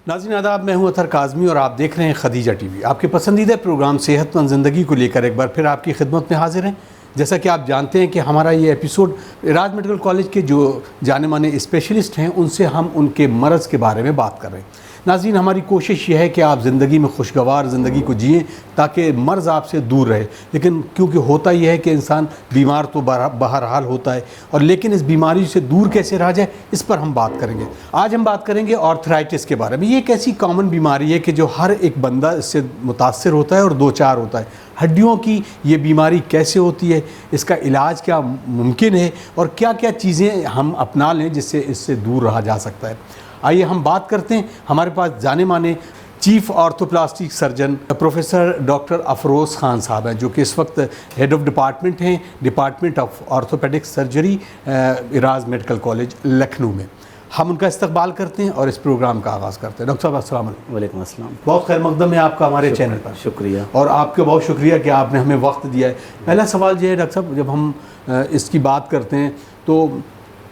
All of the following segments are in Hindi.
नाज़रीन आदाब, मैं हूं अतर काज़मी और आप देख रहे हैं खदीजा टीवी। आपके पसंदीदा प्रोग्राम सेहतमंद ज़िंदगी को लेकर एक बार फिर आपकी खिदमत में हाजिर हैं। जैसा कि आप जानते हैं कि हमारा ये एपिसोड इराज मेडिकल कॉलेज के जो जाने माने स्पेशलिस्ट हैं उनसे हम उनके मरज़ के बारे में बात कर रहे हैं। नाज़रीन, हमारी कोशिश ये है कि आप ज़िंदगी में खुशगवार ज़िंदगी को जिएँ ताकि मर्ज़ आपसे दूर रहे। लेकिन क्योंकि होता यह है कि इंसान बीमार तो बहरहाल होता है, और लेकिन इस बीमारी से दूर कैसे रहा जाए, इस पर हम बात करेंगे। आज हम बात करेंगे आर्थराइटिस के बारे में। ये एक ऐसी कॉमन बीमारी है कि जो हर एक बंदा इससे मुतासर होता है और दो चार होता है। हड्डियों की ये बीमारी कैसे होती है, इसका इलाज क्या मुमकिन है और क्या क्या चीज़ें हम अपना लें जिससे इससे दूर रहा जा सकता है। आइए हम बात करते हैं। हमारे पास जाने माने chief orthoplastic surgeon professor doctor Afroz Khan साहब हैं, जो कि इस वक्त हेड ऑफ़ डिपार्टमेंट हैं, department of orthopaedic surgery, Era's medical college Lucknow में। हम उनका इस्तकबाल करते हैं और इस प्रोग्राम का आगाज़ करते हैं। डॉक्टर साहब अस्सलाम वालेकुम। वालेकुम अस्सलाम। बहुत खैर मकदम है आपका हमारे चैनल पर। शुक्रिया। और आपका बहुत शुक्रिया कि आपने हमें वक्त दिया है। पहला सवाल ये है डॉक्टर साहब, जब हम इसकी बात करते हैं तो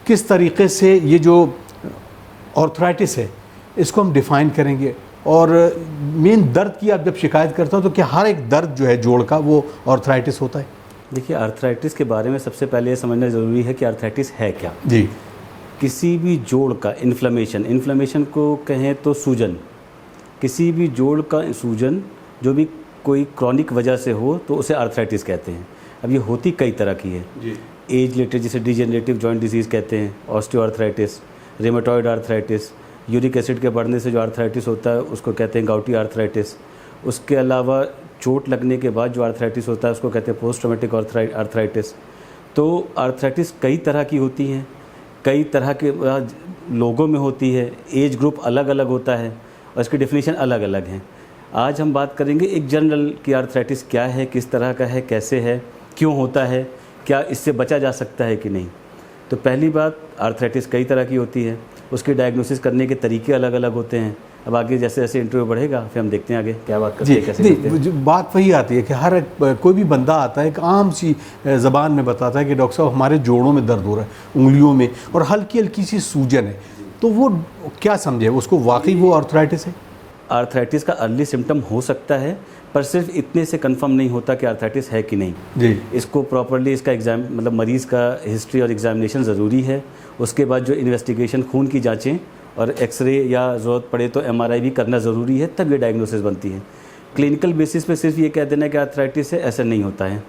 किस तरीके से ये जो आर्थराइटिस है इसको हम डिफ़ाइन करेंगे, और मेन दर्द की आप जब शिकायत करते हो तो क्या हर एक दर्द जो है जोड़ का वो आर्थराइटिस होता है? देखिए, आर्थराइटिस के बारे में सबसे पहले ये समझना ज़रूरी है कि आर्थराइटिस है क्या। जी। किसी भी जोड़ का इन्फ्लेमेशन को कहें तो सूजन, किसी भी जोड़ का सूजन जो भी कोई क्रॉनिक वजह से हो तो उसे आर्थराइटिस कहते हैं। अब ये होती कई तरह की है जी। एज रिलेटेड, जिसे डिजेनरेटिव जॉइंट डिजीज़ कहते हैं, osteoarthritis, rheumatoid arthritis, uric acid के बढ़ने से जो आर्थराइटिस होता है उसको कहते हैं गाउटी आर्थराइटिस। उसके अलावा चोट लगने के बाद जो आर्थराइटिस होता है उसको कहते हैं पोस्ट ट्रॉमेटिक आर्थराइटिस। तो आर्थराइटिस कई तरह की होती हैं, कई तरह के लोगों में होती है, एज ग्रुप अलग अलग होता है और इसकी डेफिनेशन अलग अलग हैं। आज हम बात करेंगे एक जनरल कि आर्थराइटिस क्या है, किस तरह का है, कैसे है, क्यों होता है, क्या इससे बचा जा सकता है कि नहीं। तो पहली बात, आर्थराइटिस कई तरह की होती है, उसकी डायग्नोसिस करने के तरीके अलग अलग होते हैं। अब आगे जैसे जैसे इंटरव्यू बढ़ेगा फिर हम देखते हैं आगे क्या बात करते हैं, कैसे करते हैं। बात वही आती है कि हर कोई भी बंदा आता है, एक आम सी ज़बान में बताता है कि डॉक्टर साहब हमारे जोड़ों में दर्द हो रहा है, उंगलियों में, और हल्की हल्की सी सूजन है। तो वो क्या समझे, उसको वाकई वो आर्थराइटिस है? आर्थराइटिस का अर्ली सिम्टम हो सकता है, पर सिर्फ इतने से कंफर्म नहीं होता कि आर्थराइटिस है कि नहीं जी। इसको प्रॉपर्ली इसका मतलब मरीज़ का हिस्ट्री और एग्जामिनेशन ज़रूरी है। उसके बाद जो इन्वेस्टिगेशन, खून की जांचें और एक्सरे या ज़रूरत पड़े तो एमआरआई भी करना ज़रूरी है, तब ये डायग्नोसिस बनती है। क्लिनिकल बेसिस पे सिर्फ ये कह देना कि आर्थराइटिस है, ऐसा नहीं होता है।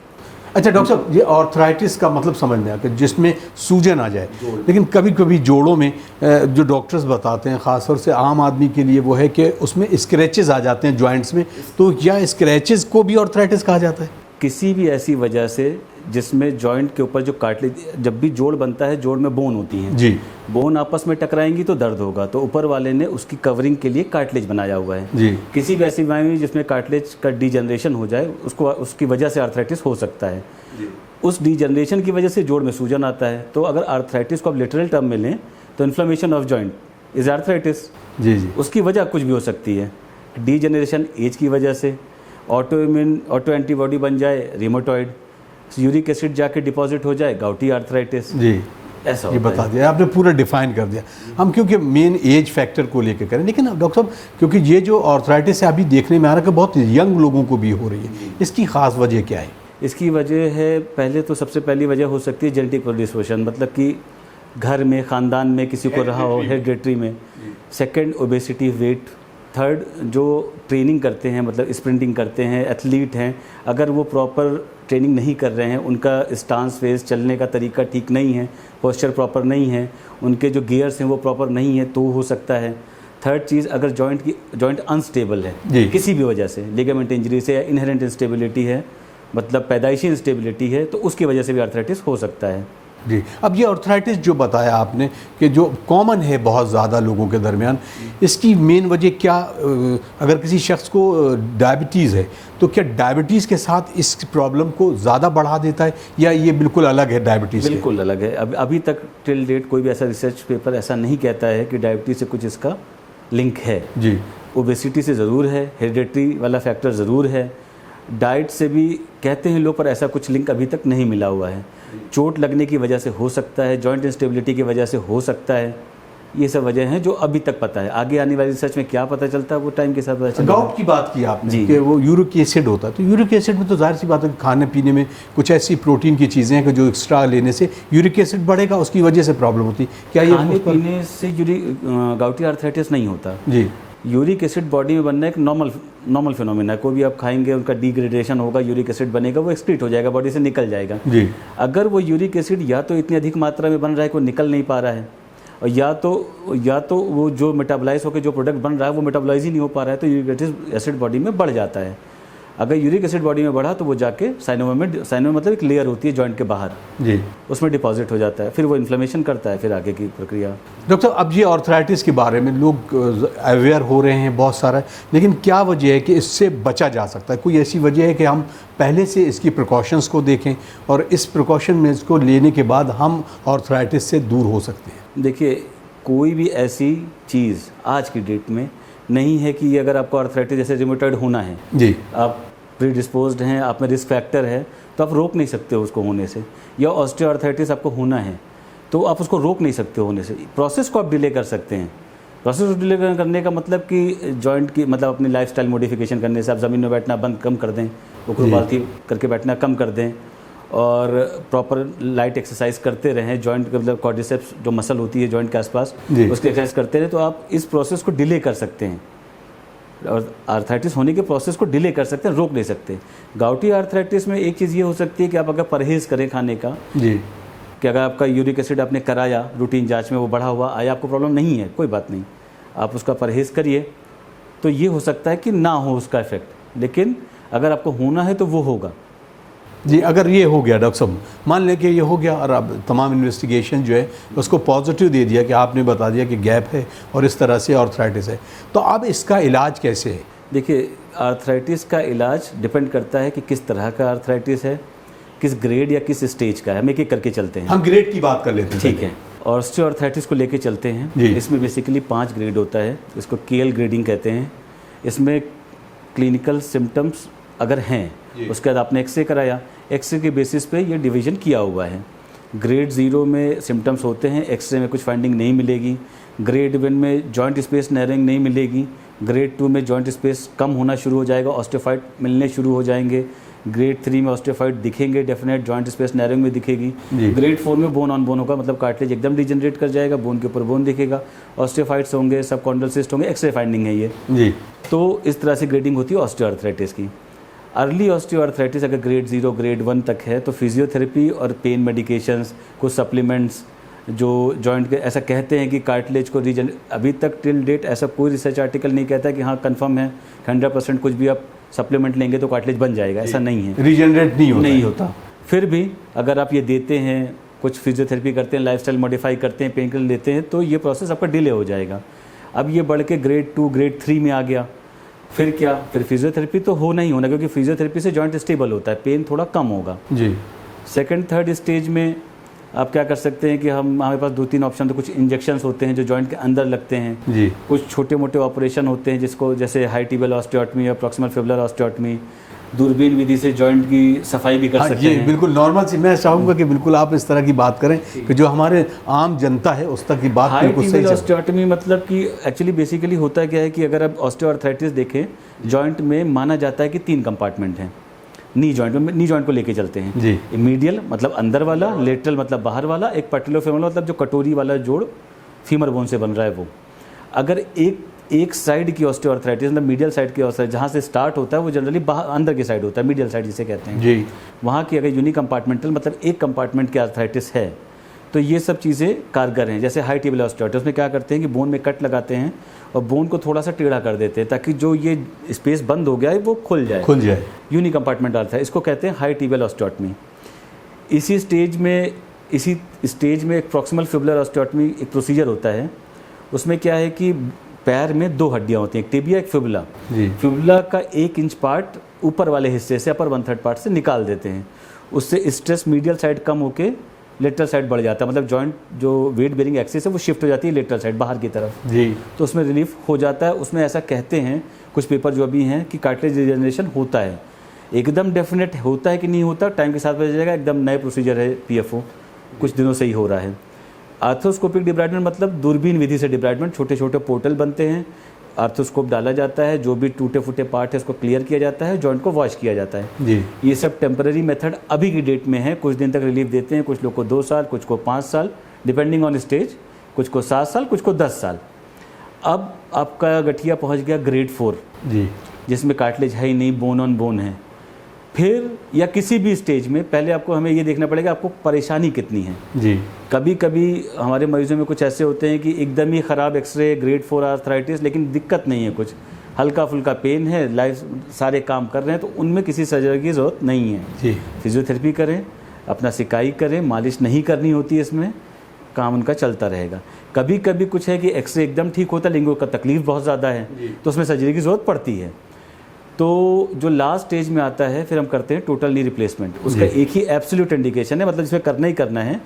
अच्छा डॉक्टर साहब, ये आर्थराइटिस का मतलब समझ में आता है जिसमें सूजन आ जाए, लेकिन कभी कभी जोड़ों में जो डॉक्टर्स बताते हैं, ख़ासतौर से आम आदमी के लिए, वो है कि उसमें स्क्रैचेस आ जाते हैं जॉइंट्स में। तो क्या स्क्रैचेस को भी आर्थराइटिस कहा जाता है? किसी भी ऐसी वजह से जिसमें जॉइंट के ऊपर जो कार्टिलेज, जब भी जोड़ बनता है जोड़ में बोन होती हैं जी, बोन आपस में टकराएंगी तो दर्द होगा, तो ऊपर वाले ने उसकी कवरिंग के लिए कार्टिलेज बनाया हुआ है जी। किसी भी ऐसी बीमारी में जिसमें कार्टिलेज का डीजनरेशन हो जाए उसको, उसकी वजह से आर्थराइटिस हो सकता है जी। उस डीजनरेशन की वजह से जोड़ में सूजन आता है। तो अगर आर्थराइटिस को आप लिटरल टर्म में लें तो inflammation of joint is arthritis जी जी। उसकी वजह कुछ भी हो सकती है, डीजनरेशन एज की वजह से, ऑटो एंटीबॉडी बन जाए रिमोटॉइड, यूरिक एसिड जाके डिपॉजिट हो जाए गाउटी आर्थराइटिस जी। ऐसा ये बता दिया आपने, पूरा डिफाइन कर दिया। हम क्योंकि मेन एज फैक्टर को लेकर करें, लेकिन डॉक्टर साहब क्योंकि ये जो आर्थराइटिस है अभी देखने में आ रहा है कि बहुत यंग लोगों को भी हो रही है, इसकी ख़ास वजह क्या है? इसकी वजह है, पहले तो सबसे पहली वजह हो सकती है जेनेटिक प्रेडिस्पोजिशन, मतलब कि घर में, ख़ानदान में किसी को रहा हो, हेरिडिटरी में। Second, obesity, weight. थर्ड, जो ट्रेनिंग करते हैं, मतलब स्प्रिंटिंग करते हैं, एथलीट हैं, अगर वो प्रॉपर ट्रेनिंग नहीं कर रहे हैं, उनका स्टांस फेस, चलने का तरीका ठीक नहीं है, पोस्चर प्रॉपर नहीं है, उनके जो गियर्स हैं वो प्रॉपर नहीं है, तो हो सकता है। थर्ड चीज़, अगर जॉइंट अनस्टेबल है किसी भी वजह से, लिगामेंट इंजरी से या इनहेरेंट इंस्टेबिलिटी है, मतलब पैदाइशी इंस्टेबिलिटी है, तो उसकी वजह से भी आर्थराइटिस हो सकता है जी। अब ये आर्थराइटिस जो बताया आपने कि जो कॉमन है बहुत ज़्यादा लोगों के दरमियान, इसकी मेन वजह क्या, अगर किसी शख्स को डायबिटीज़ है तो क्या डायबिटीज़ के साथ इस प्रॉब्लम को ज़्यादा बढ़ा देता है, या ये बिल्कुल अलग है डायबिटीज़? बिल्कुल अलग है। अभी तक टिल डेट कोई भी ऐसा रिसर्च पेपर ऐसा नहीं कहता है कि डायबिटीज़ से कुछ इसका लिंक है जी। ओबेसिटी से ज़रूर है, हेरिडिटरी वाला फैक्टर ज़रूर है, डाइट से भी कहते हैं लोग, पर ऐसा कुछ लिंक अभी तक नहीं मिला हुआ है। चोट लगने की वजह से हो सकता है, जॉइंट इंस्टेबिलिटी की वजह से हो सकता है, ये सब वजह हैं जो अभी तक पता है। आगे आने वाली रिसर्च में क्या पता चलता है वो टाइम के साथ पता चलता है। गाउट की बात की आपने जी। कि वो यूरिक एसिड होता है, तो यूरिक एसिड में तो जाहिर सी बात है कि खाने पीने में कुछ ऐसी प्रोटीन की चीज़ें हैं कि जो एक्स्ट्रा लेने से यूरिक एसिड बढ़ेगा, उसकी वजह से प्रॉब्लम होती है। क्या ये खाने पीने से गाउटी आर्थराइटिस नहीं होता जी। यूरिक एसिड बॉडी में बनना एक नॉर्मल फिनोमेना है। कोई भी आप खाएंगे उनका डिग्रेडेशन होगा, यूरिक एसिड बनेगा, वो एक्सक्रीट हो जाएगा, बॉडी से निकल जाएगा। जी। अगर वो यूरिक एसिड या तो इतनी अधिक मात्रा में बन रहा है कि वो निकल नहीं पा रहा है, और या तो वो जो मेटाबोलाइज होकर जो प्रोडक्ट बन रहा है वो मेटाबोलाइज ही नहीं हो पा रहा है, तो यूरिक एसिड बॉडी में बढ़ जाता है। अगर यूरिक एसिड बॉडी में बढ़ा तो वो जाके साइनोमा मतलब एक लेयर होती है जॉइंट के बाहर, जी, उसमें डिपॉजिट हो जाता है, फिर वो इन्फ्लेमेशन करता है, फिर आगे की प्रक्रिया। डॉक्टर साहब, अब ये आर्थराइटिस के बारे में लोग अवेयर हो रहे हैं बहुत सारा, लेकिन क्या वजह है कि इससे बचा जा सकता है? कोई ऐसी वजह है कि हम पहले से इसकी प्रिकॉशंस को देखें और इस प्रिकॉशन में इसको लेने के बाद हम आर्थराइटिस से दूर हो सकते हैं? देखिए, कोई भी ऐसी चीज़ आज की डेट में नहीं है कि अगर आपको आर्थराइटिस जैसे रिमोटॉइड होना है, जी, आप प्रीडिस्पोज्ड हैं, आप में रिस्क फैक्टर है, तो आप रोक नहीं सकते हो उसको होने से। या ऑस्टियोआर्थराइटिस आपको होना है तो आप उसको रोक नहीं सकते होने से। प्रोसेस को आप डिले कर सकते हैं। प्रोसेस को डिले करने का मतलब कि जॉइंट की मतलब अपनी लाइफस्टाइल मॉडिफिकेशन करने से आप ज़मीन में बैठना बंद कम कर दें, उकड़बाती करके बैठना कम कर दें, और प्रॉपर लाइट एक्सरसाइज करते रहें। जॉइंट का मतलब क्वाड्रिसेप्स जो मसल होती है जॉइंट के आसपास, उसकी एक्सरसाइज करते रहें, तो आप इस प्रोसेस को डिले कर सकते हैं। और आर्थराइटिस होने के प्रोसेस को डिले कर सकते हैं, रोक नहीं सकते। गाउटी आर्थराइटिस में एक चीज़ ये हो सकती है कि आप अगर परहेज़ करें खाने का, जी, कि अगर आपका यूरिक एसिड आपने कराया रूटीन जांच में, वो बढ़ा हुआ आया, आपको प्रॉब्लम नहीं है, कोई बात नहीं, आप उसका परहेज़ करिए, तो ये हो सकता है कि ना हो उसका इफेक्ट। लेकिन अगर आपको होना है तो वो होगा। जी। अगर ये हो गया डॉक्टर साहब, मान लें कि ये हो गया और अब तमाम इन्वेस्टिगेशन जो है उसको पॉजिटिव दे दिया कि आपने बता दिया कि गैप है और इस तरह से आर्थराइटिस है, तो अब इसका इलाज कैसे है? देखिए, आर्थराइटिस का इलाज डिपेंड करता है कि किस तरह का आर्थराइटिस है, किस ग्रेड या किस स्टेज का है। हम एक एक करके चलते हैं। हम ग्रेड की बात कर लेते हैं। ठीक है, ऑस्टियोआर्थराइटिस को लेके चलते हैं। इसमें बेसिकली 5 ग्रेड होता है, इसको केएल ग्रेडिंग कहते हैं। इसमें क्लिनिकल सिम्टम्स अगर हैं, उसके बाद आपने एक्सरे कराया, एक्सरे के बेसिस पे ये डिवीज़न किया हुआ है। ग्रेड 0 में सिम्टम्स होते हैं, एक्सरे में कुछ फाइंडिंग नहीं मिलेगी। ग्रेड 1 में जॉइंट स्पेस नैरोइंग नहीं मिलेगी। ग्रेड 2 में जॉइंट स्पेस कम होना शुरू हो जाएगा, ऑस्टियोफाइट मिलने शुरू हो जाएंगे। ग्रेड 3 में ऑस्टियोफाइट दिखेंगे डेफिनेट, जॉइंट स्पेस नैरोइंग में दिखेगी। ग्रेड 4 में बोन ऑन बोन होगा, मतलब कार्टिलेज एकदम डिजनरेट कर जाएगा, बोन के ऊपर बोन दिखेगा, ऑस्टियोफाइट्स होंगे, सबकॉन्डल सिस्ट होंगे, एक्सरे फाइंडिंग है ये जी। तो इस तरह से ग्रेडिंग होती है ऑस्टियोआर्थराइटिस की। अर्ली ऑस्टियोआर्थराइटिस अगर ग्रेड 0 ग्रेड 1 तक है तो फिजियोथेरेपी और पेन मेडिकेशंस, कुछ सप्लीमेंट्स जो जॉइंट के, ऐसा कहते हैं कि कार्टिलेज को रीजन, अभी तक टिल डेट ऐसा कोई रिसर्च आर्टिकल नहीं कहता कि हाँ कंफर्म है 100% कुछ भी आप सप्लीमेंट लेंगे तो कार्टिलेज बन जाएगा, ऐसा नहीं है, रीजनरेट नहीं होता। फिर भी अगर आप ये देते हैं, कुछ फिजियोथेरेपी करते हैं, लाइफस्टाइल मॉडिफाई करते हैं, पेन किलर लेते हैं, तो ये प्रोसेस आपका डिले हो जाएगा। अब ये बढ़ के ग्रेड 2 ग्रेड 3 में आ गया, फिर क्या, फिर फिजियोथेरेपी तो होना ही होना, क्योंकि फिजियोथेरेपी से जॉइंट स्टेबल होता है, पेन थोड़ा कम होगा जी। सेकंड थर्ड स्टेज में आप क्या कर सकते हैं कि हमारे पास 2-3 ऑप्शन, तो कुछ इंजेक्शंस होते हैं जो जॉइंट के अंदर लगते हैं जी। कुछ छोटे मोटे ऑपरेशन होते हैं जिसको, जैसे हाई टिबियल ऑस्टियोटमी या प्रॉक्सिमल फिबुलर ऑस्टियोटमी, दूरबीन विधि से जॉइंट की सफाई भी कर सकते हैं। बिल्कुल नॉर्मल सी, मैं चाहूँगा कि बिल्कुल आप इस तरह की बात करें कि जो हमारे आम जनता है उस तक की बात बिल्कुल सही है। ऑस्टियोटमी मतलब कि एक्चुअली बेसिकली होता क्या है कि अगर आप ऑस्टियोआर्थराइटिस देखें, जॉइंट में माना जाता है कि 3 कंपार्टमेंट हैं। नी जॉइंट को लेके चलते हैं जी। मीडियल मतलब अंदर वाला, लेटरल मतलब बाहर वाला, एक पैटेलोफेमोरल मतलब जो कटोरी वाला जोड़ फीमर बोन से बन रहा है वो। अगर एक साइड की ऑस्टियोआर्थराइटिस मतलब मीडियल साइड की ऑस्टियोआर्थराइटिस जहाँ से स्टार्ट होता है वो जनरली बाहर अंदर की साइड होता है, मीडियल साइड जिसे कहते हैं जी। वहाँ की अगर यूनी कंपार्टमेंटल मतलब एक कंपार्टमेंट की आर्थराइटिस है तो ये सब चीज़ें कारगर हैं। जैसे हाई टिबियल ऑस्टियोआर्थराइटिस उसमें क्या करते हैं कि बोन में कट लगाते हैं और बोन को थोड़ा सा टेढ़ा कर देते हैं ताकि जो ये स्पेस बंद हो गया है वो खुल जाए। यूनी कंपार्टमेंट आर्थराइटिस इसको कहते हैं हाई टिबियल ऑस्टियोटमी। इसी स्टेज में एक प्रॉक्सिमल फिबुलर ऑस्टियोटमी एक प्रोसीजर होता है। उसमें क्या है कि पैर में 2 हड्डियाँ होती हैं, एक टिबिया एक फिबुला। फिबुला का 1 इंच पार्ट ऊपर वाले हिस्से से, अपर 1/3 पार्ट से निकाल देते हैं। उससे स्ट्रेस मीडियल साइड कम होके लेटरल साइड बढ़ जाता है, मतलब जॉइंट जो वेट बेरिंग एक्सिस है वो शिफ्ट हो जाती है लेटरल साइड बाहर की तरफ जी। तो उसमें रिलीफ हो जाता है। उसमें ऐसा कहते हैं कुछ पेपर जो अभी हैं कि कार्टिलेज रीजनरेशन होता है। एकदम डेफिनेट होता है कि नहीं होता, टाइम के साथ पता चलेगा। एकदम नए प्रोसीजर है PFO, कुछ दिनों से ही हो रहा है। आर्थ्रोस्कोपिक डिब्राइडमेंट मतलब दूरबीन विधि से डिब्राइडमेंट, छोटे छोटे पोर्टल बनते हैं, आर्थ्रोस्कोप डाला जाता है, जो भी टूटे फूटे पार्ट है उसको क्लियर किया जाता है, जॉइंट को वॉश किया जाता है जी। ये सब टेम्पररी मेथड अभी की डेट में है, कुछ दिन तक रिलीफ देते हैं, कुछ लोग को 2 साल, कुछ को 5 साल, डिपेंडिंग ऑन स्टेज, कुछ को 7 साल, कुछ को 10 साल। अब आपका गठिया पहुंच गया ग्रेड 4 जी, जिसमें कार्टिलेज है ही नहीं, बोन ऑन बोन है, फिर या किसी भी स्टेज में पहले आपको हमें ये देखना पड़ेगा आपको परेशानी कितनी है जी। कभी कभी हमारे मरीजों में कुछ ऐसे होते हैं कि एकदम ही ख़राब एक्सरे, ग्रेड 4 आर्थराइटिस, लेकिन दिक्कत नहीं है, कुछ हल्का फुल्का पेन है, लाइफ सारे काम कर रहे हैं, तो उनमें किसी सर्जरी की ज़रूरत नहीं है जी। फिजियोथेरेपी करें, अपना सिकाई करें, मालिश नहीं करनी होती है, इसमें काम उनका चलता रहेगा। कभी कभी कुछ है कि एक्सरे एकदम ठीक होता है लेकिन उनका तकलीफ बहुत ज़्यादा है तो उसमें सर्जरी की ज़रूरत पड़ती है। तो जो लास्ट स्टेज में आता है फिर हम करते हैं टोटल नी रिप्लेसमेंट। उसका एक ही एब्सोल्यूट इंडिकेशन है, मतलब इसमें करना ही करना है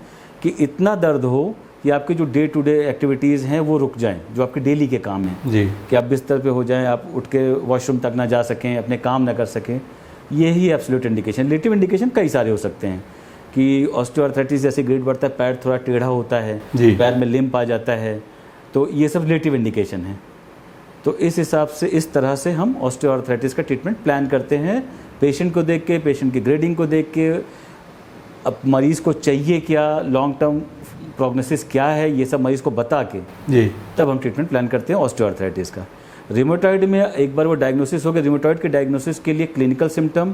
कि इतना दर्द हो कि आपके जो डे टू डे एक्टिविटीज़ हैं वो रुक जाएं, जो आपके डेली के काम हैं जी। कि आप बिस्तर पे हो जाएं, आप उठ के वॉशरूम तक ना जा सकें, अपने काम ना कर सकें, यही एब्सोल्यूट इंडिकेशन। रिलेटिव इंडिकेशन कई सारे हो सकते हैं कि ऑस्टियोआर्थराइटिस जैसे ग्रेड बढ़ता है, पैर थोड़ा टेढ़ा होता है, पैर में लिम्प आ जाता है, तो ये सब रिलेटिव इंडिकेशन है। तो इस हिसाब से, इस तरह से हम ऑस्टियोआर्थराइटिस का ट्रीटमेंट प्लान करते हैं, पेशेंट को देख के, पेशेंट की ग्रेडिंग को देख के, अब मरीज़ को चाहिए क्या, लॉन्ग टर्म प्रोग्नोसिस क्या है, ये सब मरीज़ को बता के जी, तब हम ट्रीटमेंट प्लान करते हैं ऑस्टियोआर्थराइटिस का। रिमोटॉइड में एक बार वो डायग्नोसिस हो गया, रिमोटॉइड के डायग्नोसिस के लिए clinical symptom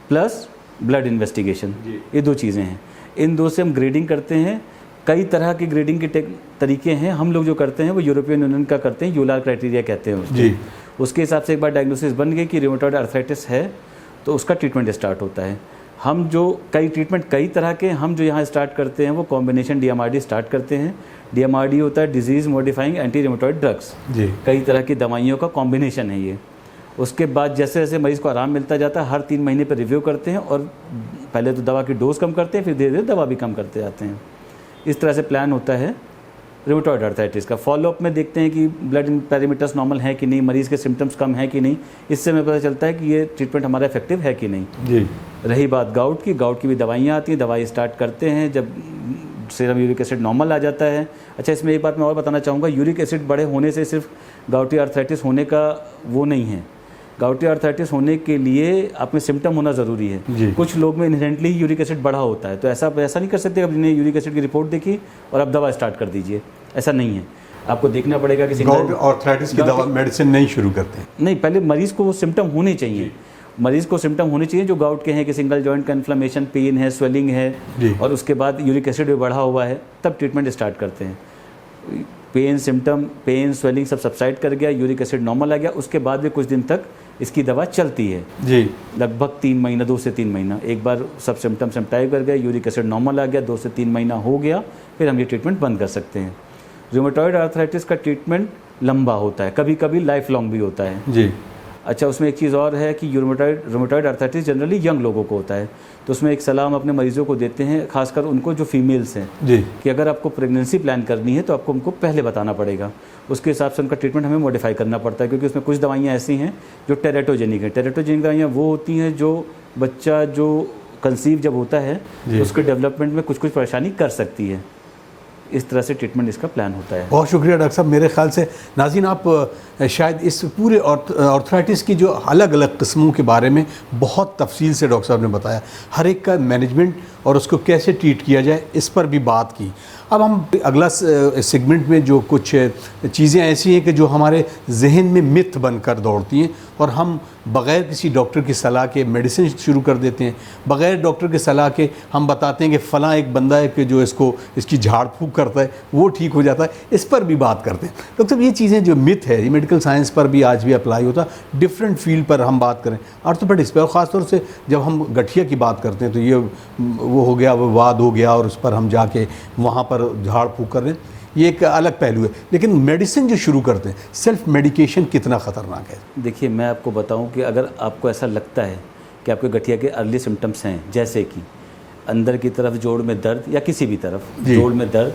plus blood investigation, ये 2 चीज़ें हैं। इन 2 से हम ग्रेडिंग करते हैं। कई तरह की ग्रेडिंग के तरीके हैं, हम लोग जो करते हैं वो यूरोपियन यूनियन का करते हैं, यूलार क्राइटेरिया कहते हैं उसको। जी। उसके हिसाब से एक बार डायग्नोसिस बन गई कि रिमोटॉइड आर्थराइटिस है तो उसका ट्रीटमेंट स्टार्ट होता है। हम जो कई तरह के हम जो यहाँ स्टार्ट करते हैं वो कॉम्बिनेशन DMRD स्टार्ट करते हैं। DMRD होता है disease modifying anti rheumatoid drugs, जी। कई तरह की दवाइयों का कॉम्बिनेशन है ये। उसके बाद जैसे जैसे मरीज़ को आराम मिलता जाता है, हर 3 महीने पर रिव्यू करते हैं और पहले तो दवा की डोज कम करते हैं, फिर धीरे धीरे दवा भी कम करते जाते हैं। इस तरह से प्लान होता है रिमोटॉइड आर्थराइटिस का। फॉलोअप में देखते हैं कि ब्लड पैरामीटर्स नॉर्मल है कि नहीं, मरीज़ के सिम्टम्स कम है कि नहीं, इससे हमें पता चलता है कि ये ट्रीटमेंट हमारा इफेक्टिव है कि नहीं। जी। रही बात गाउट की भी दवाइयाँ आती हैं, दवाई स्टार्ट करते हैं जब सीरम यूरिक एसिड नॉर्मल आ जाता है। अच्छा, इसमें एक बात मैं और बताना चाहूँगा, यूरिक एसिड बढ़े होने से सिर्फ गाउटी आर्थराइटिस होने का वो नहीं है। गाउटी आर्थराइटिस होने के लिए आप में सिम्टम होना ज़रूरी है। कुछ लोग में इनहेरेंटली ही यूरिक एसिड बढ़ा होता है, तो ऐसा नहीं कर सकते अब जिन्हें यूरिक एसिड की रिपोर्ट देखी और अब दवा स्टार्ट कर दीजिए, ऐसा नहीं है। आपको देखना पड़ेगा कि गाउटी आर्थराइटिस की दवा मेडिसिन नहीं शुरू करते हैं। नहीं, पहले मरीज़ को वो सिम्टम होने चाहिए, मरीज़ को सिम्टम होने चाहिए जो गाउट के हैं कि सिंगल जॉइंट का इन्फ्लेमेशन, पेन है, स्वेलिंग है, और उसके बाद यूरिक एसिड भी बढ़ा हुआ है, तब ट्रीटमेंट स्टार्ट करते हैं। पेन सिम्टम, पेन स्वेलिंग सब सबसाइड कर गया, यूरिक एसिड नॉर्मल आ गया, उसके बाद भी कुछ दिन तक इसकी दवा चलती है जी। लगभग 3 महीना, 2 से 3 महीना। एक बार सब सिम्टम सिम्टाइव कर गया, यूरिक एसिड नॉर्मल आ गया, 2 से 3 महीना हो गया, फिर हम ये ट्रीटमेंट बंद कर सकते हैं। रूमेटॉइड आर्थराइटिस का ट्रीटमेंट लंबा होता है, कभी कभी लाइफ लॉन्ग भी होता है जी। अच्छा, उसमें एक चीज़ और है कि रूमेटॉइड आर्थराइटिस जनरली यंग लोगों को होता है, तो उसमें एक सलाह हम अपने मरीजों को देते हैं, खासकर उनको जो फीमेल्स हैं जी, कि अगर आपको प्रेगनेंसी प्लान करनी है तो आपको उनको पहले बताना पड़ेगा, उसके हिसाब से उनका ट्रीटमेंट हमें मॉडिफाई करना पड़ता है, क्योंकि उसमें कुछ दवाइयाँ ऐसी हैं जो टेरेटोजेनिक हैं। टेरेटोजेनिक दवाइयाँ वो होती हैं जो बच्चा जो कंसीव जब होता है तो उसके डेवलपमेंट में कुछ परेशानी कर सकती है। इस तरह से ट्रीटमेंट इसका प्लान होता है। बहुत शुक्रिया डॉक्टर साहब। मेरे ख्याल से नाज़रीन आप शायद इस पूरे आर्थराइटिस की जो अलग अलग किस्मों के बारे में बहुत तफसील से डॉक्टर साहब ने बताया, हर एक का मैनेजमेंट और उसको कैसे ट्रीट किया जाए इस पर भी बात की। अब हम अगला सेगमेंट में जो कुछ चीज़ें ऐसी हैं कि जो हमारे जहन में मिथ बनकर दौड़ती हैं और हम बग़ैर किसी डॉक्टर की सलाह के मेडिसिन शुरू कर देते हैं, बग़ैर डॉक्टर की सलाह के हम बताते हैं कि फ़लाँ एक बंदा है कि जो इसकी झाड़ फूँक करता है वो ठीक हो जाता है, इस पर भी बात करते हैं। डॉक्टर साहब, ये चीज़ें जो मिथ है ये मेडिकल साइंस पर भी आज भी अप्लाई होता है। डिफरेंट फील्ड पर हम बात करें ऑर्थोपेडिक्स पर, और ख़ासतौर से जब हम गठिया की बात करते हैं तो ये वो हो गया, वो वाद हो गया और उस पर हम जाके वहाँ पर झाड़ फूँक कर रहे हैं, ये एक अलग पहलू है। लेकिन मेडिसिन जो शुरू करते हैं, सेल्फ मेडिकेशन कितना ख़तरनाक है? देखिए, मैं आपको बताऊं कि अगर आपको ऐसा लगता है कि आपके गठिया के अर्ली सिम्टम्स हैं, जैसे कि अंदर की तरफ जोड़ में दर्द या किसी भी तरफ जोड़ में दर्द,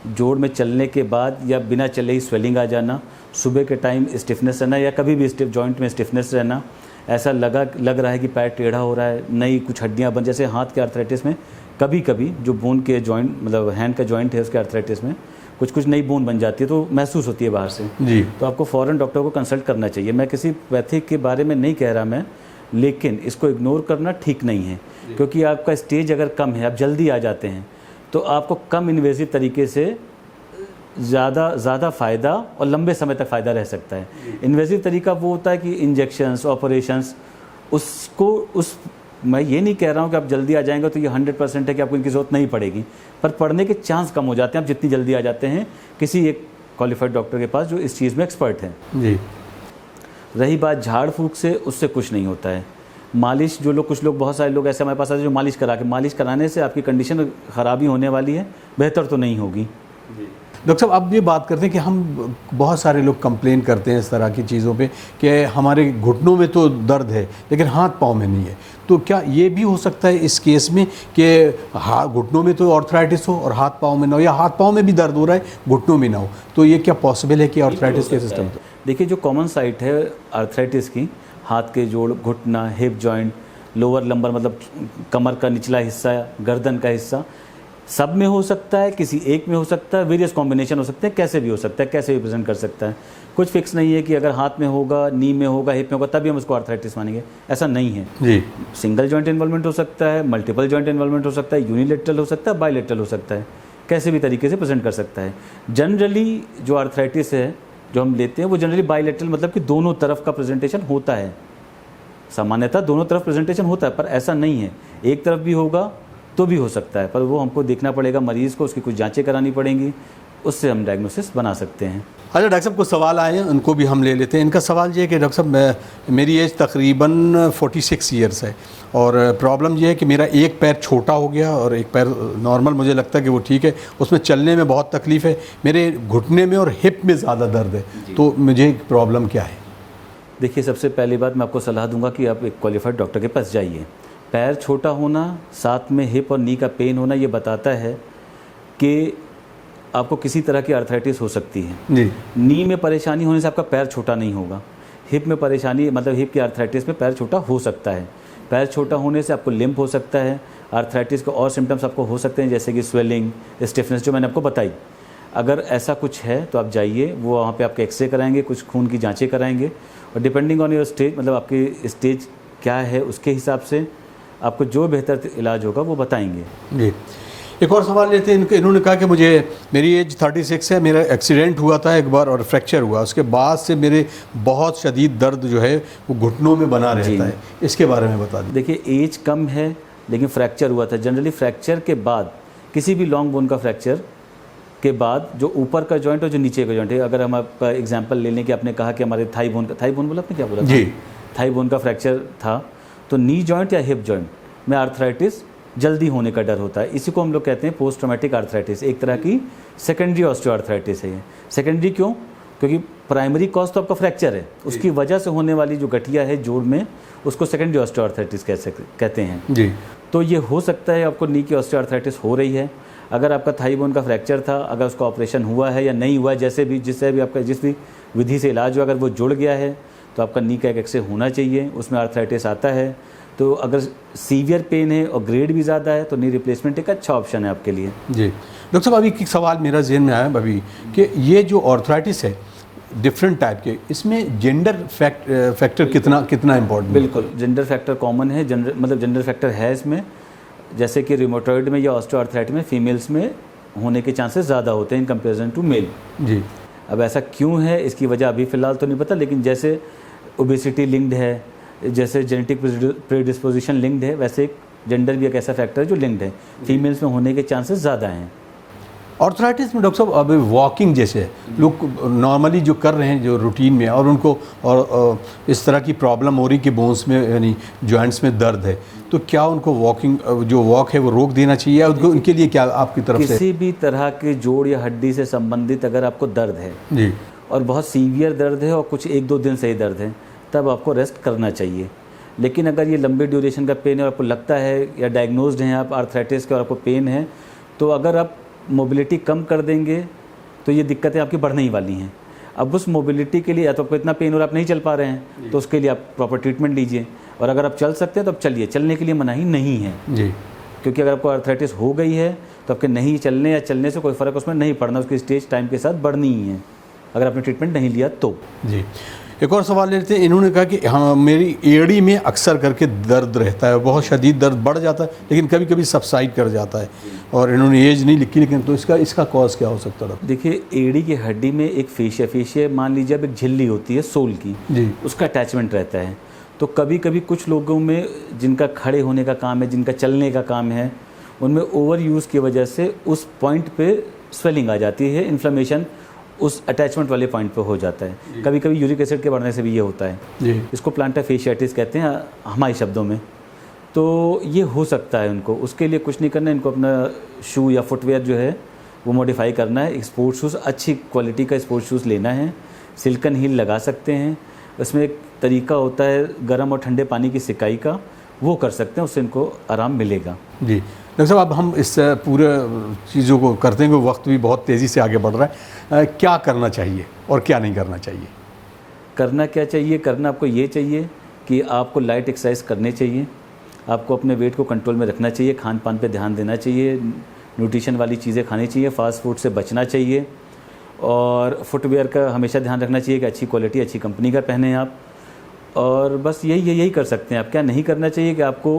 जोड़ में चलने के बाद या बिना चले ही स्वेलिंग आ जाना, सुबह के टाइम स्टिफनेस रहना या कभी भी जॉइंट में स्टिफनेस रहना, ऐसा लग रहा है कि पैर टेढ़ा हो रहा है, नई कुछ हड्डियाँ बन, जैसे हाथ के आर्थराइटिस में कभी कभी जो बोन के जॉइंट मतलब हैंड का जॉइंट है उसके आर्थराइटिस में कुछ कुछ नई बोन बन जाती है तो महसूस होती है बाहर से जी। तो आपको फ़ौरन डॉक्टर को कंसल्ट करना चाहिए। मैं किसी पैथिक के बारे में नहीं कह रहा मैं, लेकिन इसको इग्नोर करना ठीक नहीं है क्योंकि आपका स्टेज अगर कम है, आप जल्दी आ जाते हैं तो आपको कम इन्वेसिव तरीके से ज़्यादा फ़ायदा और लंबे समय तक फ़ायदा रह सकता है। इन्वेसिव तरीका वो होता है कि इंजेक्शंस, ऑपरेशंस, मैं ये नहीं कह रहा हूँ कि आप जल्दी आ जाएंगे तो ये 100% है कि आपको इनकी ज़रूरत नहीं पड़ेगी, पर पड़ने के चांस कम हो जाते हैं आप जितनी जल्दी आ जाते हैं किसी एक क्वालिफाइड डॉक्टर के पास जो इस चीज़ में एक्सपर्ट है। जी। रही बात झाड़ फूक से, उससे कुछ नहीं होता है। मालिश, कुछ लोग बहुत सारे लोग ऐसे हमारे पास आते हैं जो मालिश कराने से आपकी कंडीशन ख़राबी होने वाली है, बेहतर तो नहीं होगी। डॉक्टर साहब, अब ये बात करते हैं कि हम बहुत सारे लोग कंप्लेन करते हैं इस तरह की चीज़ों पे कि हमारे घुटनों में तो दर्द है लेकिन हाथ पाँव में नहीं है, तो क्या ये भी हो सकता है इस केस में कि घुटनों में तो आर्थराइटिस हो और हाथ पाँव में ना हो, या हाथ पाँव में भी दर्द हो रहा है घुटनों में ना हो, तो ये क्या पॉसिबल है कि आर्थराइटिस के सिस्टम? देखिए, जो कॉमन साइट है आर्थराइटिस की, हाथ के जोड़, घुटना, हिप जॉइंट, लोअर लंबर मतलब कमर का निचला हिस्सा, गर्दन का हिस्सा, सब में हो सकता है, किसी एक में हो सकता है, वेरियस कॉम्बिनेशन हो सकते हैं, कैसे भी हो सकता है, कैसे भी प्रेजेंट कर सकता है। कुछ फिक्स नहीं है कि अगर हाथ में होगा, नी में होगा, हिप में होगा तभी हम उसको आर्थराइटिस मानेंगे, ऐसा नहीं है जी। सिंगल जॉइंट इन्वॉल्वमेंट हो सकता है, मल्टीपल जॉइंट इन्वॉल्वमेंट हो सकता है, यूनिलेटरल हो सकता है, बायलेटरल हो सकता है, कैसे भी तरीके से प्रेजेंट कर सकता है। जनरली जो आर्थराइटिस है जो हम लेते हैं वो जनरली बायलेटरल मतलब कि दोनों तरफ का प्रेजेंटेशन होता है। सामान्यतः दोनों तरफ प्रेजेंटेशन होता है, पर ऐसा नहीं है, एक तरफ भी होगा तो भी हो सकता है, पर वो हमको देखना पड़ेगा मरीज़ को, उसकी कुछ जांचें करानी पड़ेंगी, उससे हम डायग्नोसिस बना सकते हैं। अच्छा डॉक्टर साहब, कुछ सवाल आए हैं उनको भी हम ले लेते हैं। इनका सवाल ये है कि डॉक्टर साहब, मेरी एज तकरीबन 46 ईयर्स है और प्रॉब्लम ये है कि मेरा एक पैर छोटा हो गया और एक पैर नॉर्मल मुझे लगता है कि वो ठीक है, उसमें चलने में बहुत तकलीफ़ है, मेरे घुटने में और हिप में ज़्यादा दर्द है, तो मुझे प्रॉब्लम क्या है? देखिए, सबसे पहली बात मैं आपको सलाह दूंगा कि आप एक क्वालिफाइड डॉक्टर के पास जाइए। पैर छोटा होना, साथ में हिप और नी का पेन होना, ये बताता है कि आपको किसी तरह की आर्थराइटिस हो सकती है। जी। नी में परेशानी होने से आपका पैर छोटा नहीं होगा, हिप में परेशानी मतलब हिप की आर्थराइटिस में पैर छोटा हो सकता है, पैर छोटा होने से आपको लिम्प हो सकता है, आर्थराइटिस के और सिम्टम्स आपको हो सकते हैं जैसे कि स्वेलिंग, स्टिफनेस जो मैंने आपको बताई। अगर ऐसा कुछ है तो आप जाइए, वो वहाँ पे आपके एक्सरे कराएंगे, कुछ खून की जांचें कराएंगे और डिपेंडिंग ऑन योर स्टेज मतलब आपकी स्टेज क्या है उसके हिसाब से आपको जो बेहतर इलाज होगा वो बताएंगे। जी। एक और सवाल लेते हैं, इन्होंने कहा कि मेरी एज 36 है, मेरा एक्सीडेंट हुआ था एक बार और फ्रैक्चर हुआ, उसके बाद से मेरे बहुत शदीद दर्द जो है वो घुटनों में बना रहता है, इसके बारे में बता दें। देखिए, एज कम है लेकिन फ्रैक्चर हुआ था। जनरली फ्रैक्चर के बाद, किसी भी लॉन्ग बोन का फ्रैक्चर के बाद, जो ऊपर का जॉइंट और जो नीचे का जॉइंट है, अगर हम आपका एग्जांपल ले लें कि आपने कहा कि हमारे थाई बोन बोला आपने क्या बोला जी, थाई बोन का फ्रैक्चर था, तो नी जॉइंट या हिप जॉइंट में आर्थराइटिस जल्दी होने का डर होता है। इसी को हम लोग कहते हैं पोस्ट ट्रॉमेटिक आर्थराइटिस, एक तरह की सेकेंडरी ऑस्टियोआर्थराइटिस है ये। सेकेंडरी क्यों? क्योंकि प्राइमरी कॉज तो आपका फ्रैक्चर है, उसकी वजह से होने वाली जो गठिया है जोड़ में, उसको सेकेंडरी ऑस्टियोआर्थराइटिस कहते हैं जी। तो ये हो सकता है आपको नी की ऑस्टियोआर्थराइटिस हो रही है। अगर आपका थाई बोन का फ्रैक्चर था, अगर उसका ऑपरेशन हुआ है या नहीं हुआ है, जिससे भी आपका जिस भी विधि से इलाज हुआ, अगर वो जुड़ गया है तो आपका नी का एक एक्सरे होना चाहिए, उसमें आर्थराइटिस आता है। तो अगर सीवियर पेन है और ग्रेड भी ज़्यादा है तो नी रिप्लेसमेंट एक अच्छा ऑप्शन है आपके लिए। जी। डॉक्टर साहब, अभी एक सवाल मेरा जहन में आया अभी कि ये जो आर्थराइटिस है डिफरेंट टाइप के, इसमें जेंडर फैक्टर कितना इम्पोर्टेंट? बिल्कुल, जेंडर फैक्टर कॉमन है, जेंडर फैक्टर है इसमें। जैसे कि रिमोटॉइड में या ऑस्टियोआर्थराइटिस में फीमेल्स में होने के चांसेस ज़्यादा होते हैं इन कंपेरिजन टू मेल। जी। अब ऐसा क्यों है, इसकी वजह अभी फ़िलहाल तो नहीं पता, लेकिन जैसे ओबेसिटी लिंक्ड है, जैसे जेनेटिक प्रेडिस्पोजिशन लिंक्ड है, वैसे जेंडर भी एक ऐसा फैक्टर है जो लिंक्ड है, फीमेल्स में होने के चांसेस ज़्यादा हैं। आर्थराइटिस में डॉक्टर साहब अब वॉकिंग जैसे लोग नॉर्मली जो कर रहे हैं जो रूटीन में, और उनको और इस तरह की प्रॉब्लम हो रही कि बोन्स में यानी जॉइंट्स में दर्द है, तो क्या उनको जो वॉक है वो रोक देना चाहिए? उनके लिए क्या आपकी तरफ से? किसी भी तरह के जोड़ या हड्डी से संबंधित अगर आपको दर्द है जी, और बहुत सीवियर दर्द है और कुछ 1-2 दिन से ही दर्द है, तब आपको रेस्ट करना चाहिए। लेकिन अगर ये लंबे ड्यूरेशन का पेन है और आपको लगता है या डायग्नोज्ड हैं आप आर्थराइटिस के और आपको पेन है, तो अगर आप मोबिलिटी कम कर देंगे तो ये दिक्कतें आपकी बढ़ने ही वाली हैं। अब उस मोबिलिटी के लिए या तो आपको इतना पेन और आप नहीं चल पा रहे हैं, तो उसके लिए आप प्रॉपर ट्रीटमेंट लीजिए, और अगर आप चल सकते हैं तो आप चलिए, चलने के लिए मनाही नहीं है जी। क्योंकि अगर आपको आर्थराइटिस हो गई है तो आपके नहीं चलने या चलने से कोई फ़र्क उसमें नहीं पड़ना, उसकी स्टेज टाइम के साथ बढ़नी ही है अगर आपने ट्रीटमेंट नहीं लिया तो। जी, एक और सवाल लेते हैं। इन्होंने कहा कि हाँ, मेरी एड़ी में अक्सर करके दर्द रहता है, बहुत शदीद दर्द बढ़ जाता है लेकिन कभी कभी सबसाइड कर जाता है, और इन्होंने एज नहीं लिखी, लेकिन तो इसका कॉज क्या हो सकता है? देखिए, एड़ी की हड्डी में एक फेशिया मान लीजिए अब एक झिल्ली होती है सोल की, जी, उसका अटैचमेंट रहता है। तो कभी कभी कुछ लोगों में जिनका खड़े होने का काम है, जिनका चलने का काम है, उनमें ओवर यूज़ की वजह से उस पॉइंट पे स्वेलिंग आ जाती है, इन्फ्लेमेशन उस अटैचमेंट वाले पॉइंट पे हो जाता है। कभी कभी यूरिक एसिड के बढ़ने से भी ये होता है जी, इसको प्लांटर फेशियाटिस कहते हैं हमारे शब्दों में। तो ये हो सकता है उनको, उसके लिए कुछ नहीं करना है, इनको अपना शू या फुटवेयर जो है वो मॉडिफाई करना है। एक स्पोर्ट्स शूज़, अच्छी क्वालिटी का स्पोर्ट्स शूज़ लेना है, सिल्कन हील लगा सकते हैं। उसमें एक तरीका होता है गर्म और ठंडे पानी की सिकाई का, वो कर सकते हैं, उससे इनको आराम मिलेगा। जी डॉक्टर साहब, अब हम इस पूरे चीज़ों को करते हैं, वक्त भी बहुत तेज़ी से आगे बढ़ रहा है, क्या करना चाहिए और क्या नहीं करना चाहिए? करना क्या चाहिए? करना आपको ये चाहिए कि आपको लाइट एक्सरसाइज करने चाहिए, आपको अपने वेट को कंट्रोल में रखना चाहिए, खान पान पे ध्यान देना चाहिए, न्यूट्रिशन वाली चीज़ें खानी चाहिए, फास्ट फूड से बचना चाहिए, और फुटवेयर का हमेशा ध्यान रखना चाहिए कि अच्छी क्वालिटी, अच्छी कंपनी का पहने आप। और बस यही कर सकते हैं आप। क्या नहीं करना चाहिए कि आपको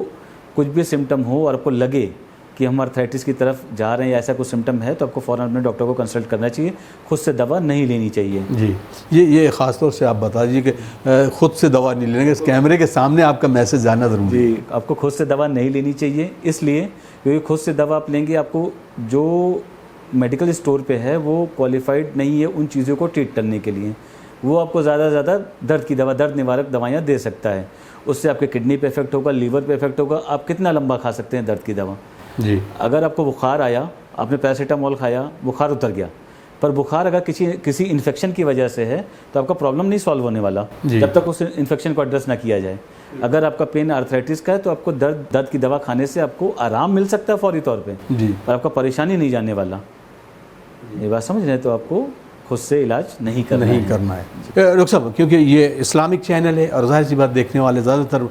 कुछ भी सिम्टम हो और आपको लगे कि हम आर्थराइटिस की तरफ जा रहे हैं या ऐसा कुछ सिम्टम है, तो आपको फ़ौरन अपने डॉक्टर को कंसल्ट करना चाहिए, खुद से दवा नहीं लेनी चाहिए। जी, ये ख़ास तौर से आप बता दीजिए कि खुद से दवा नहीं लेंगे, इस कैमरे के सामने आपका मैसेज जाना ज़रूरी है। जी, आपको खुद से दवा नहीं लेनी चाहिए, इसलिए क्योंकि खुद से दवा आप लेंगे, आपको जो मेडिकल स्टोर पे है वो क्वालिफाइड नहीं है उन चीज़ों को ट्रीट करने के लिए। वो आपको ज़्यादा से ज़्यादा दर्द की दवा, दर्द निवारक दवाइयाँ दे सकता है, उससे आपके किडनी पे इफेक्ट होगा, लीवर पे इफेक्ट होगा। आप कितना लंबा खा सकते हैं दर्द की दवा? जी, अगर आपको बुखार आया, आपने पैरासीटामोल खाया, बुखार उतर गया, पर बुखार अगर किसी इन्फेक्शन की वजह से है तो आपका प्रॉब्लम नहीं सॉल्व होने वाला जब तक उस इन्फेक्शन को एड्रेस ना किया जाए। अगर आपका पेन आर्थराइटिस का है तो आपको दर्द की दवा खाने से आपको आराम मिल सकता है फौरी तौर पे, पर आपका परेशानी नहीं जाने वाला। ये बात समझ रहे हैं? तो आपको खुद से इलाज नहीं करना है। डॉक्टर साहब, क्योंकि ये इस्लामिक चैनल है और जाहिर सी बात देखने वाले ज़्यादातर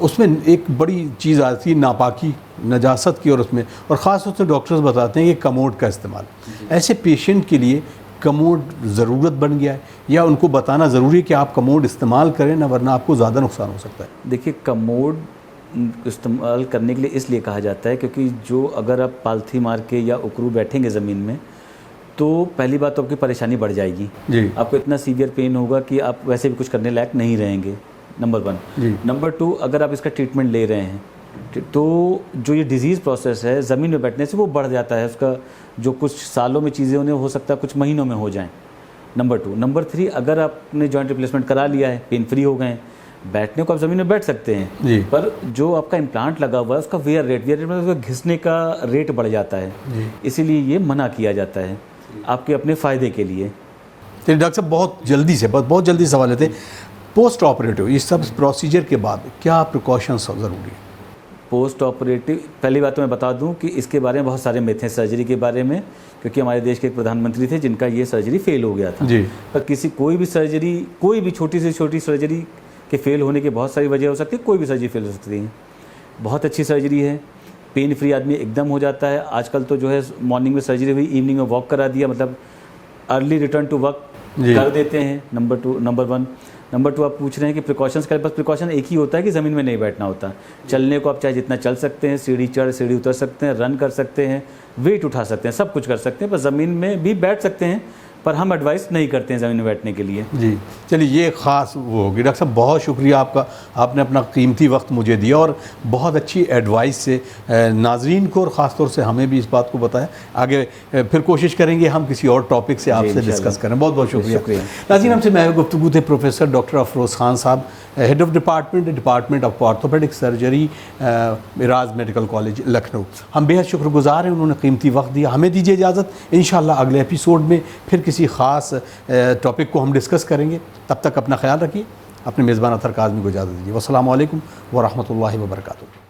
उसमें एक बड़ी चीज़ आती है नापाकी, नजासत की, और उसमें और ख़ास तौर से डॉक्टर्स बताते हैं कि कमोड का इस्तेमाल। ऐसे पेशेंट के लिए कमोड ज़रूरत बन गया है या उनको बताना ज़रूरी है कि आप कमोड इस्तेमाल करें ना, वरना आपको ज़्यादा नुकसान हो सकता है? देखिए, कमोड इस्तेमाल करने के लिए इसलिए कहा जाता है क्योंकि जो अगर आप पालथी मार के या उकरू बैठेंगे ज़मीन में तो पहली बात तो आपकी परेशानी बढ़ जाएगी जी, आपको इतना सीवियर पेन होगा कि आप वैसे भी कुछ करने लायक नहीं रहेंगे, नंबर 1 जी। नंबर 2, अगर आप इसका ट्रीटमेंट ले रहे हैं तो जो ये डिजीज़ प्रोसेस है ज़मीन में बैठने से वो बढ़ जाता है, उसका जो कुछ सालों में चीज़ें उन्हें हो सकता है कुछ महीनों में हो जाएं, नंबर 2। नंबर 3, अगर आपने जॉइंट रिप्लेसमेंट करा लिया है, पेन फ्री हो गए हैं, बैठने को आप ज़मीन में बैठ सकते हैं जी, पर जो आपका इम्प्लांट लगा हुआ है उसका वेयर रेट मतलब उसका घिसने का रेट बढ़ जाता है, इसीलिए ये मना किया जाता है आपके अपने फ़ायदे के लिए। तो डॉक्टर साहब बहुत जल्दी सवाल लेते हैं, पोस्ट ऑपरेटिव इस सब प्रोसीजर के बाद क्या प्रिकॉशंस ज़रूरी है? पोस्ट ऑपरेटिव, पहली बात तो मैं बता दूं कि इसके बारे में बहुत सारे मिथ हैं सर्जरी के बारे में, क्योंकि हमारे देश के एक प्रधानमंत्री थे जिनका ये सर्जरी फेल हो गया था। जी, पर कोई भी छोटी से छोटी सर्जरी के फेल होने की बहुत सारी वजह हो सकती है, कोई भी सर्जरी फेल हो सकती है। बहुत अच्छी सर्जरी है, पेन फ्री आदमी एकदम हो जाता है। आजकल तो जो है मॉर्निंग में सर्जरी हुई, इवनिंग में वॉक करा दिया, मतलब अर्ली रिटर्न टू वर्क कर देते हैं, नंबर 1। नंबर 2, आप पूछ रहे हैं कि प्रिकॉशंस का, बस प्रिकॉशन एक ही होता है कि ज़मीन में नहीं बैठना होता। चलने को आप चाहे जितना चल सकते हैं, सीढ़ी चढ़ सीढ़ी उतर सकते हैं, रन कर सकते हैं, वेट उठा सकते हैं, सब कुछ कर सकते हैं, पर ज़मीन में भी बैठ सकते हैं, पर हम एडवाइस नहीं करते हैं ज़मीन में बैठने के लिए। जी, चलिए ये ख़ास वो होगी। डॉक्टर साहब बहुत शुक्रिया आपका, आपने अपना कीमती वक्त मुझे दिया और बहुत अच्छी एडवाइस से नाजरीन को और ख़ास तौर से हमें भी इस बात को बताया। आगे फिर कोशिश करेंगे हम किसी और टॉपिक से आपसे डिस्कस करें। बहुत बहुत शुक्रिया। नाज़रीन, हमसे मैं गुफ्तगू थे प्रोफेसर डॉक्टर अफरोज़ खान साहब, head of department of orthopaedic surgery, Miraj medical college Lucknow. हम बेहद शुक्रगुजार हैं, उन्होंने कीमती वक्त दिया। हमें दीजिए इजाज़त, इंशाअल्लाह अगले एपिसोड में फिर किसी ख़ास टॉपिक को हम डिस्कस करेंगे। तब तक अपना ख्याल रखिए, अपने मेज़बान अतर काज़मी को इजाज़त दीजिए। वस्सलामु अलैकुम व रहमतुल्लाहि व बरकातुहू।